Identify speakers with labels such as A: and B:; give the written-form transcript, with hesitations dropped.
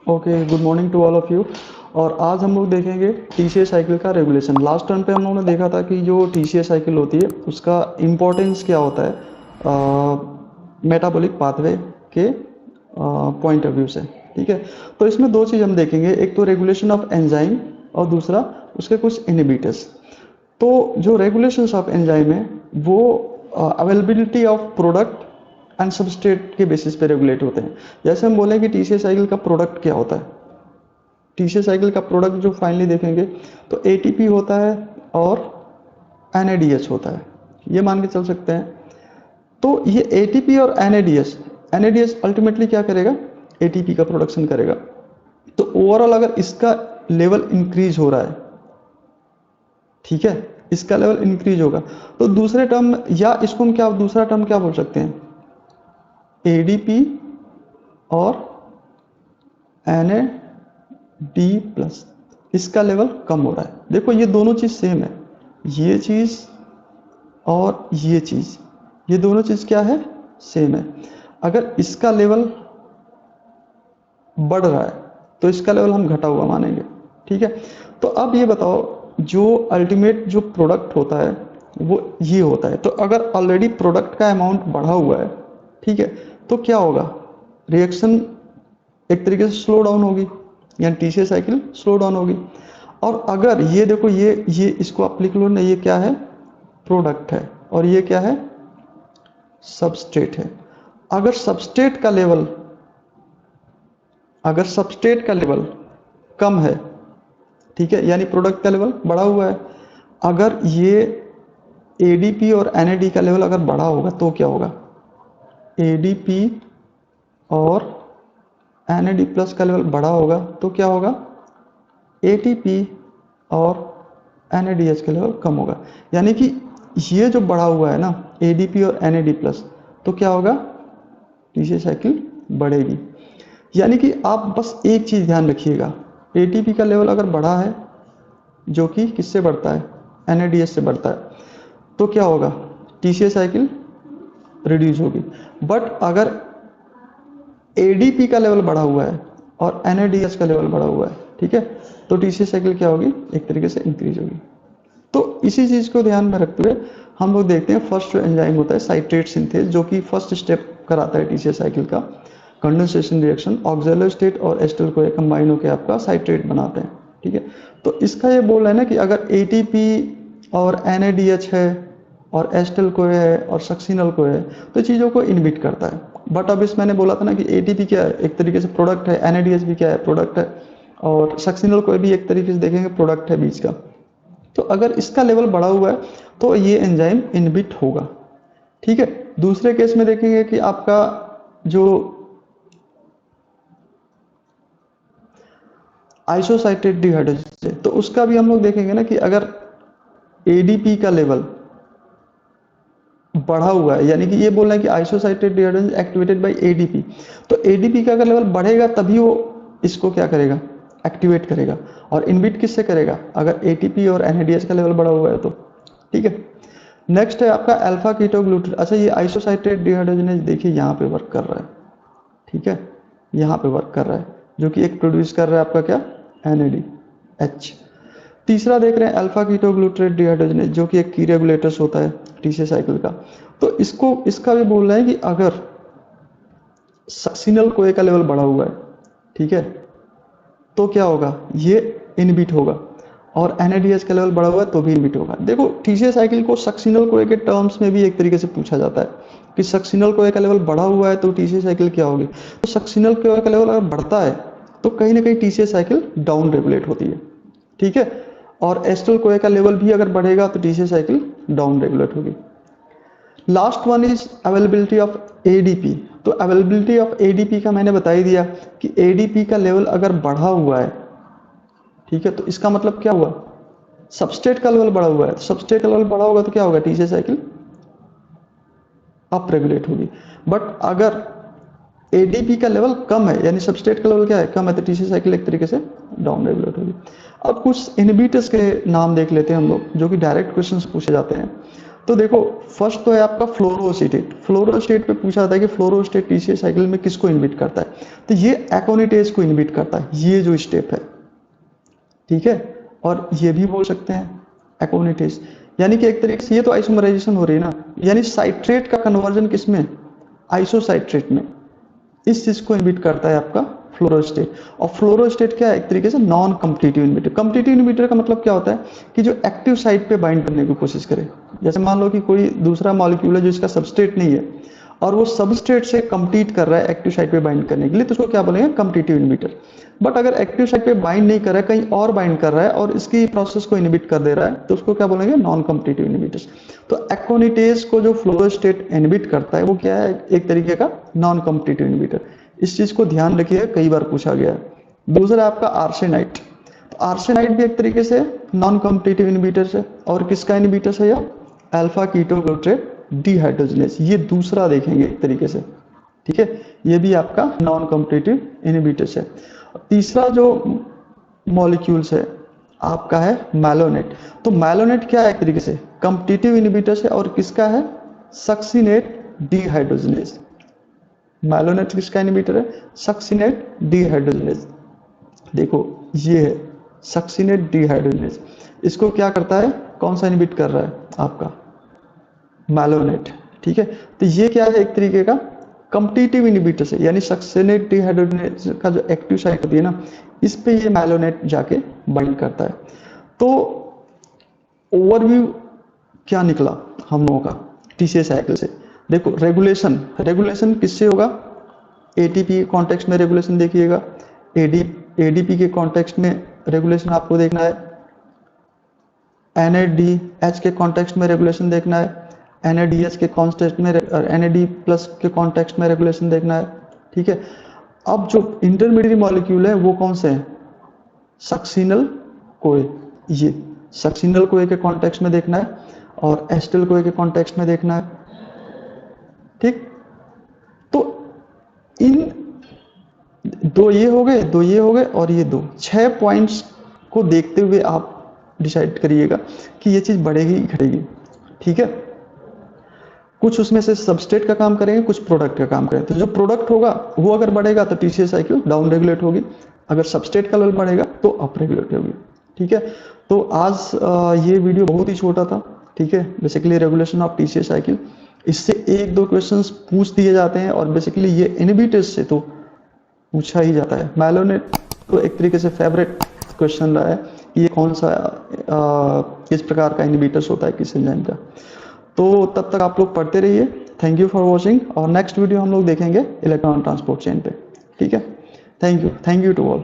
A: Okay, good morning to all of you. और आज हम लोग देखेंगे टीसीएस साइकिल का रेगुलेशन। लास्ट टर्म पे हम लोगों ने देखा था कि जो टीसीएस साइकिल होती है उसका इम्पोर्टेंस क्या होता है मेटाबॉलिक पाथवे के पॉइंट ऑफ व्यू से। ठीक है, तो इसमें दो चीज़ हम देखेंगे, एक तो रेगुलेशन ऑफ एंजाइम और दूसरा उसके कुछ इनहिबिटर्स। तो जो रेगुलेशंस ऑफ एंजाइम है वो availability of product and substrate के बेसिस पे रेगुलेट होते हैं। जैसे हम बोलें कि टीसीएस साइकिल का प्रोडक्ट क्या होता है, टीसीएस साइकिल का प्रोडक्ट जो फाइनली देखेंगे तो एटीपी होता है और एनएडीएच होता है, ये मान के चल सकते हैं। तो ये एटीपी और एनएडीएच, एनएडीएच अल्टीमेटली क्या करेगा, एटीपी का प्रोडक्शन करेगा। तो ओवरऑल अगर इसका लेवल इंक्रीज हो रहा है, ठीक है, इसका लेवल इंक्रीज होगा तो दूसरे टर्म या इसको हम क्या दूसरा टर्म क्या बोल सकते हैं, एडीपी और एनएडी प्लस, इसका लेवल कम हो रहा है। देखो ये दोनों चीज़ सेम है, ये चीज़ और ये चीज़, ये दोनों चीज़ क्या है, सेम है। अगर इसका लेवल बढ़ रहा है तो इसका लेवल हम घटा हुआ मानेंगे। ठीक है, तो अब ये बताओ जो अल्टीमेट जो प्रोडक्ट होता है वो ये होता है। तो अगर ऑलरेडी प्रोडक्ट का अमाउंट बढ़ा हुआ है, ठीक है, तो क्या होगा, रिएक्शन एक तरीके से स्लो डाउन होगी, यानी टीसीएस साइकिल स्लो डाउन होगी। और अगर ये देखो ये इसको आप लिख लो ना, ये क्या है, प्रोडक्ट है और ये क्या है, सबस्ट्रेट है। अगर सबस्ट्रेट का लेवल कम है, ठीक है, यानी प्रोडक्ट का लेवल बढ़ा हुआ है, अगर ये एडीपी और एनएडी का लेवल अगर बढ़ा होगा तो क्या होगा, एडीपी और एनएडी प्लस का लेवल बढ़ा होगा तो क्या होगा, एटीपी और एनएडीएच का लेवल कम होगा। यानी कि ये जो बढ़ा हुआ है ना, एडीपी और एनएडी प्लस, तो क्या होगा, टीसीएस साइकिल बढ़ेगी। यानी कि आप बस एक चीज़ ध्यान रखिएगा, एटीपी का लेवल अगर बढ़ा है, जो कि किससे बढ़ता है, एनएडीएच से बढ़ता है, तो क्या होगा, टीसीएस साइकिल रिड्यूस होगी। बट अगर एडीपी का लेवल बढ़ा हुआ है और एनएडीएच का लेवल बढ़ा हुआ है, ठीक है, तो टीसीएस साइकिल क्या होगी, एक तरीके से इंक्रीज होगी। तो इसी चीज़ को ध्यान में रखते हुए हम लोग देखते हैं फर्स्ट जो एंजाइम होता है साइट्रेट सिंथेज, जो कि फर्स्ट स्टेप कराता है टीसीएस साइकिल का, कंडेंसेशन रिएक्शन, ऑक्सैलो स्टेट और एस्टर को कंबाइन होकर आपका साइट्रेट बनाते हैं। ठीक है, तो इसका ये बोल रहा है ना कि अगर एटीपी और एनएडीएच है और एस्टल को है और सक्सिनल को है तो चीज़ों को इनहिबिट करता है। बट अब इस मैंने बोला था ना कि एटीपी क्या है, एक तरीके से प्रोडक्ट है, एनएडीएच भी क्या है, प्रोडक्ट है, और सक्सिनल को भी एक तरीके से देखेंगे प्रोडक्ट है बीच का। तो अगर इसका लेवल बढ़ा हुआ है तो ये एंजाइम इनहिबिट होगा। ठीक है, दूसरे केस में देखेंगे कि आपका जो आइसोसाइट्रेट डिहाइड्रोजनेज है तो उसका भी हम लोग देखेंगे ना कि अगर एडीपी का लेवल बढ़ा हुआ है, यानी कि ये बोल रहे हैं कि आइसोसाइट्रेट डिहाइड्रोजनेज एक्टिवेटेड बाय एडीपी, तो एडीपी का अगर लेवल बढ़ेगा तभी वो इसको क्या करेगा, एक्टिवेट करेगा। और इनहिबिट किससे करेगा, अगर एटीपी और एनएडीएच का लेवल बढ़ा हुआ है तो। ठीक है, नेक्स्ट है आपका अल्फा कीटोग्लूटारेट। अच्छा, ये आइसोसाइट्रेट डिहाइड्रोजनेज देखिए यहाँ पे वर्क कर रहा है, ठीक है, यहाँ पे वर्क कर रहा है, जो कि एक प्रोड्यूस कर रहा है आपका क्या, एनएडीएच। तीसरा देख रहे हैं अल्फा कीटोग्लूटारेट डिहाइड्रोजनेज, जो कि एक की रेगुलेटर्स होता है टीसीएस साइकिल का। तो इसको इसका भी बोल रहे हैं कि अगर सक्सिनल कोए का लेवल बढ़ा हुआ है, ठीक है, तो क्या होगा, ये इनहिबिट होगा, और एनएडीएच का लेवल बढ़ा हुआ है तो भी इनहिबिट होगा। देखो टीसीएस साइकिल को सक्सिनल कोए के टर्म्स में भी एक तरीके से पूछा जाता है कि सक्सिनल कोए का लेवल बढ़ा हुआ है तो टीसीएस साइकिल क्या होगी। तो सक्सिनल कोए का लेवल अगर बढ़ता है तो कहीं ना कहीं टीसीएस साइकिल डाउन रेगुलेट होती है। ठीक है, और एस्टल कोए का लेवल भी अगर बढ़ेगा तो टीसीएस साइकिल डाउन रेगुलेट होगी। Last one is availability of ADP. तो अवेलेबिलिटी ऑफ एडीपी का मैंने बता ही दिया कि एडीपी का लेवल अगर बढ़ा हुआ है, ठीक है, तो इसका मतलब क्या हुआ, सबस्ट्रेट का लेवल बढ़ा हुआ है। सबस्ट्रेट का लेवल बढ़ा होगा तो क्या होगा, टीसीएस साइकिल अप रेगुलेट होगी। बट अगर एडीपी का लेवल कम है, यानी सबस्ट्रेट का लेवल क्या है, कम है, तो टीसीएस साइकिल एक तरीके से डाउन रेगुलेट होगी। अब कुछ इनहिबिटर्स के नाम देख लेते हैं हम लोग, जो कि डायरेक्ट क्वेश्चंस पूछे जाते हैं। तो देखो फर्स्ट तो है आपका फ्लोरोस्टेट। फ्लोरोस्टेट पे पूछा था कि फ्लोरोस्टेट टीसीएस साइकिल में किसको इनहिबिट करता है, तो ये एकोनिटेज को इनहिबिट करता है, ये जो स्टेप है, ठीक है। और ये भी बोल सकते हैं एकोनिटेज, यानी कि एक तरीके से ये तो आइसोमराइजेशन हो रही है ना, यानी साइट्रेट का कन्वर्जन किसमें, आइसोसाइट्रेट में, इस चीज को इनहिबिट करता है आपका फ्लोरोस्टेट। और फ्लोरोस्टेट क्या है, एक तरीके से non competitive inhibitor. Competitive inhibitor का मतलब क्या होता है कि जो एक्टिव साइट पे बाइंड करने की कोशिश करे। जैसे मान लो कि कोई दूसरा मॉलिक्यूल है जो इसका सबस्ट्रेट नहीं है और वो सबस्ट्रेट से कम्पीट कर रहा है एक्टिव साइट पे बाइंड करने के लिए, तो उसको क्या बोलेंगे, कम्पिटिटिव इनहिबिटर। बट अगर एक्टिव साइट पे बाइंड नहीं कर रहा है, कहीं और बाइंड कर रहा है और इसकी प्रोसेस को इनहिबिट कर दे रहा है, तो उसको क्या बोलेंगे, नॉन कम्पिटिटिव इनहिबिटर्स। तो एकोनिटेज को जो फ्लोरोस्टेट इनहिबिट करता है वो क्या है, एक तरीके का नॉन कम्पिटिटिव इनहिबिटर। इस चीज को ध्यान रखिए, कई बार पूछा गया है। दूसरा आपका आर्सेनाइट। तो आर्सेनाइट भी एक तरीके से नॉन कम्पिटिटिव इनहिबिटर है, और किसका इनहिबिटर है यह, अल्फा कीटोग्लूट्रेट डिहाइड्रोजनेज, ये दूसरा देखेंगे एक तरीके से, ठीक है। ये भी आपका नॉन कॉम्पिटिटिव इनहिबिटर्स है। तीसरा जो मॉलिक्यूल्स है आपका है मैलोनेट। तो मैलोनेट क्या है, एक तरीके से कॉम्पिटिटिव इनहिबिटर्स है, और किसका है, सक्सिनेट डिहाइड्रोजनेज। मैलोनेट किसका इनहिबिटर है, सक्सिनेट डिहाइड्रोजनेज। देखो ये है सक्सिनेट डिहाइड्रोजनेज, इसको क्या करता है, कौन सा इनहिबिट कर रहा है आपका, मैलोनेट, ठीक है। तो ये क्या है, एक तरीके का कॉम्पिटिटिव इनहिबिटर है, यानी सक्सिनेट डिहाइड्रोजनेज का जो एक्टिव साइट होती है ना, इस पे ये मैलोनेट जाके बाइंड करता है। तो ओवरव्यू क्या निकला हम लोगों का टीसीएस साइकिल से, देखो रेगुलेशन, रेगुलेशन किससे होगा, एटीपी के कॉन्टेक्स्ट में रेगुलेशन देखिएगा, एडीपी के कॉन्टेक्स्ट में रेगुलेशन आपको देखना है, एनएडीएच के कॉन्टेक्स्ट में रेगुलेशन देखना है, एनएडीएच के कॉन्टेक्स्ट में, एनएडी प्लस के कॉन्टेक्स्ट में रेगुलेशन देखना है, ठीक है। अब जो इंटरमीडिएट मॉलिक्यूल है वो कौन से हैं, सक्सिनल कोए, ये सक्सिनल कोए के कॉन्टेक्स्ट में देखना है और एस्टिल कोए के कॉन्टेक्स्ट में देखना है, ठीक। तो इन दो ये हो गए, दो ये हो गए, और ये दो, 6 पॉइंट्स को देखते हुए आप डिसाइड करिएगा कि ये चीज बढ़ेगी घटेगी, ठीक है। कुछ उसमें से सबस्ट्रेट का काम करेंगे, कुछ प्रोडक्ट का काम करेंगे। तो जो प्रोडक्ट होगा वो अगर बढ़ेगा तो टीसीएस साइकिल डाउन रेगुलेट होगी, अगर सबस्ट्रेट का लेवल बढ़ेगा तो अप रेगुलेट होगी, ठीक है। तो आज ये वीडियो बहुत ही छोटा था, ठीक है, basically regulation of TCS cycle. इससे 1-2 क्वेश्चंस पूछ दिए जाते हैं, और बेसिकली ये इनहिबिटर्स से तो पूछा ही जाता है। मैलोनेट तो एक तरीके से फेवरेट क्वेश्चन रहा है कि ये कौन सा किस प्रकार का इनहिबिटर्स होता है किस एंजाइम का। तो तब तक आप लोग पढ़ते रहिए। थैंक यू फॉर वॉचिंग, और नेक्स्ट वीडियो हम लोग देखेंगे इलेक्ट्रॉन ट्रांसपोर्ट चेन पे, ठीक है। Thank you to all.